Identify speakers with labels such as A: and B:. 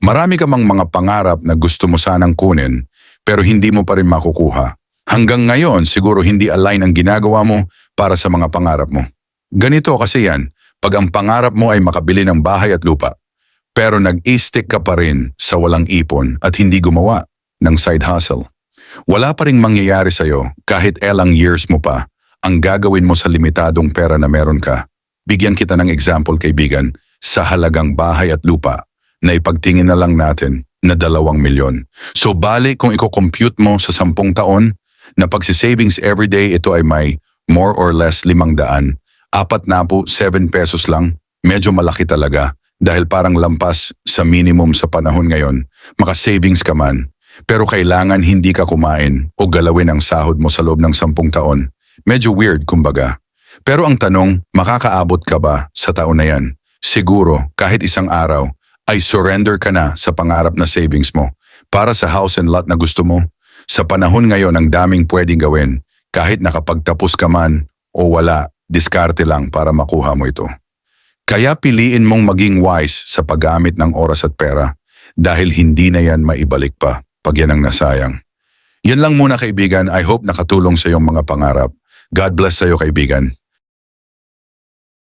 A: Marami ka mang mga pangarap na gusto mo sanang kunin pero hindi mo pa rin makukuha. Hanggang ngayon siguro hindi align ang ginagawa mo para sa mga pangarap mo. Ganito kasi yan, pag ang pangarap mo ay makabili ng bahay at lupa, pero nag-i-stick ka pa rin sa walang ipon at hindi gumawa ng side hustle. Wala pa ring mangyayari sa'yo kahit elang years mo pa ang gagawin mo sa limitadong pera na meron ka. Bigyan kita ng example, kaibigan, sa halagang bahay at lupa na ipagtingin na lang natin na 2 milyon. So bali kung i-compute mo sa 10 taon na pagsisavings everyday, ito ay may more or less 500, 7 pesos lang, medyo malaki talaga dahil parang lampas sa minimum sa panahon ngayon. Maka-savings ka man, pero kailangan hindi ka kumain o galawin ang sahod mo sa loob ng 10 taon. Medyo weird kumbaga. Pero ang tanong, makakaabot ka ba sa taon na yan? Siguro, kahit isang araw, ay surrender ka na sa pangarap na savings mo para sa house and lot na gusto mo. Sa panahon ngayon, ang daming pwedeng gawin. Kahit nakapagtapos ka man o wala, diskarte lang para makuha mo ito. Kaya piliin mong maging wise sa paggamit ng oras at pera dahil hindi na yan maibalik pa pag yan ang nasayang. Yan lang muna, kaibigan. I hope nakatulong sa iyong mga pangarap. God bless sa iyo, kaibigan.